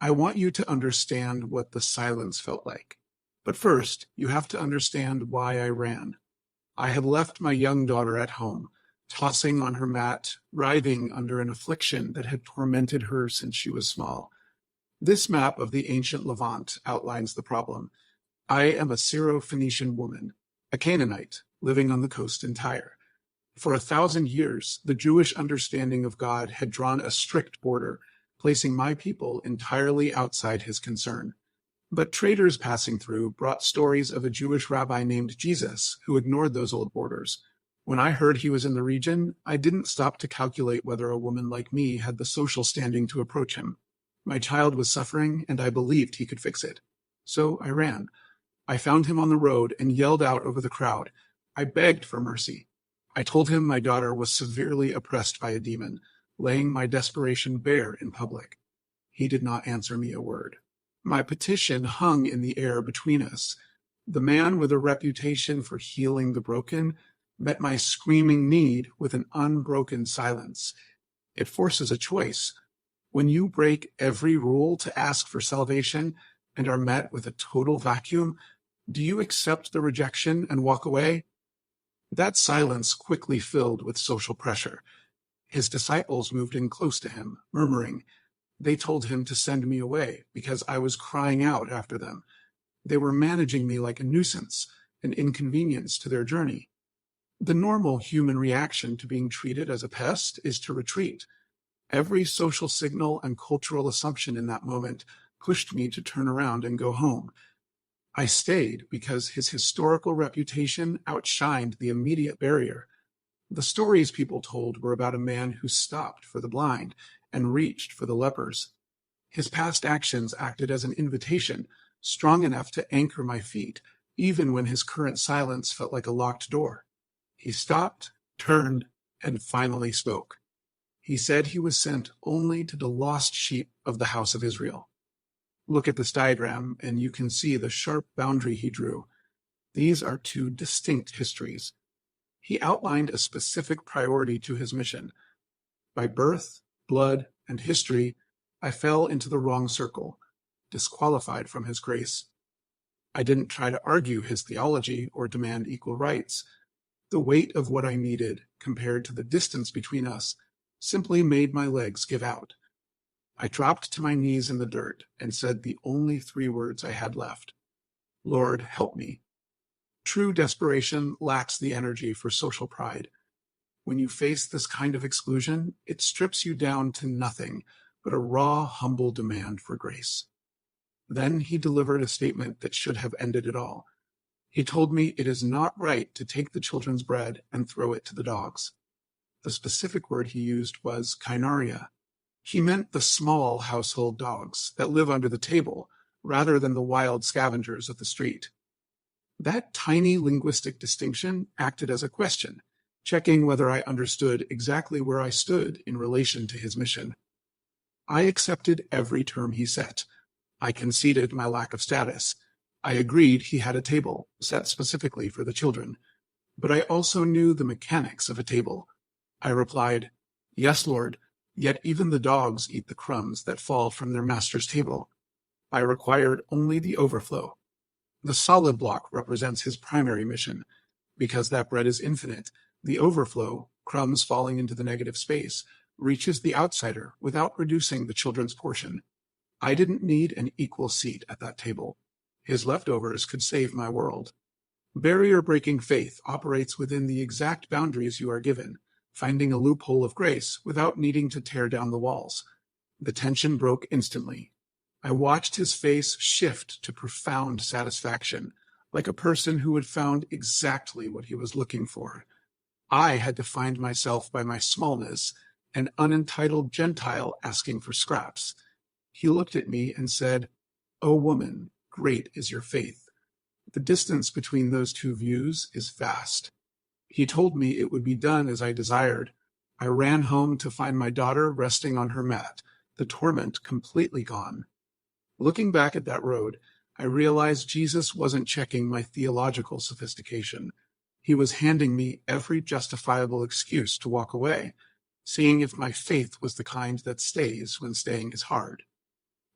I want you to understand what the silence felt like. But first, you have to understand why I ran. I had left my young daughter at home, tossing on her mat, writhing under an affliction that had tormented her since she was small. This map of the ancient Levant outlines the problem. I am a Syrophoenician woman, a Canaanite, living on the coast in Tyre. For 1,000 years, the Jewish understanding of God had drawn a strict border, placing my people entirely outside his concern. But traders passing through brought stories of a Jewish rabbi named Jesus who ignored those old borders. When I heard he was in the region, I didn't stop to calculate whether a woman like me had the social standing to approach him. My child was suffering, and I believed he could fix it. So I ran. I found him on the road and yelled out over the crowd. I begged for mercy. I told him my daughter was severely oppressed by a demon, laying my desperation bare in public. He did not answer me a word. My petition hung in the air between us. The man with a reputation for healing the broken met my screaming need with an unbroken silence. It forces a choice. When you break every rule to ask for salvation and are met with a total vacuum, do you accept the rejection and walk away? That silence quickly filled with social pressure. His disciples moved in close to him, murmuring. They told him to send me away because I was crying out after them. They were managing me like a nuisance, an inconvenience to their journey. The normal human reaction to being treated as a pest is to retreat. Every social signal and cultural assumption in that moment pushed me to turn around and go home. I stayed because his historical reputation outshined the immediate barrier. The stories people told were about a man who stopped for the blind and reached for the lepers. His past actions acted as an invitation, strong enough to anchor my feet, even when his current silence felt like a locked door. He stopped, turned, and finally spoke. He said he was sent only to the lost sheep of the house of Israel. Look at this diagram, and you can see the sharp boundary he drew. These are two distinct histories. He outlined a specific priority to his mission. By birth, blood, and history, I fell into the wrong circle, disqualified from his grace. I didn't try to argue his theology or demand equal rights. The weight of what I needed, compared to the distance between us, simply made my legs give out. I dropped to my knees in the dirt and said the only 3 words I had left. Lord, help me. True desperation lacks the energy for social pride. When you face this kind of exclusion, it strips you down to nothing but a raw, humble demand for grace. Then he delivered a statement that should have ended it all. He told me it is not right to take the children's bread and throw it to the dogs. The specific word he used was kainaria. He meant the small household dogs that live under the table, rather than the wild scavengers of the street. That tiny linguistic distinction acted as a question, checking whether I understood exactly where I stood in relation to his mission. I accepted every term he set. I conceded my lack of status. I agreed he had a table, set specifically for the children. But I also knew the mechanics of a table. I replied, "Yes, Lord, yet even the dogs eat the crumbs that fall from their master's table." I required only the overflow. The solid block represents his primary mission. Because that bread is infinite, the overflow, crumbs falling into the negative space, reaches the outsider without reducing the children's portion. I didn't need an equal seat at that table. His leftovers could save my world. Barrier-breaking faith operates within the exact boundaries you are given, finding a loophole of grace without needing to tear down the walls. The tension broke instantly. I watched his face shift to profound satisfaction, like a person who had found exactly what he was looking for. I had defined myself by my smallness, an unentitled Gentile asking for scraps. He looked at me and said, "O woman, great is your faith." The distance between those two views is vast. He told me it would be done as I desired. I ran home to find my daughter resting on her mat, the torment completely gone. Looking back at that road, I realized Jesus wasn't checking my theological sophistication. He was handing me every justifiable excuse to walk away, seeing if my faith was the kind that stays when staying is hard.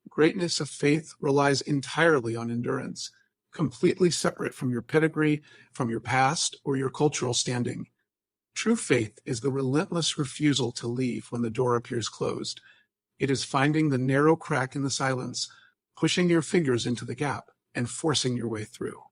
Greatness of faith relies entirely on endurance, completely separate from your pedigree, from your past, or your cultural standing. True faith is the relentless refusal to leave when the door appears closed. It is finding the narrow crack in the silence, pushing your fingers into the gap, and forcing your way through.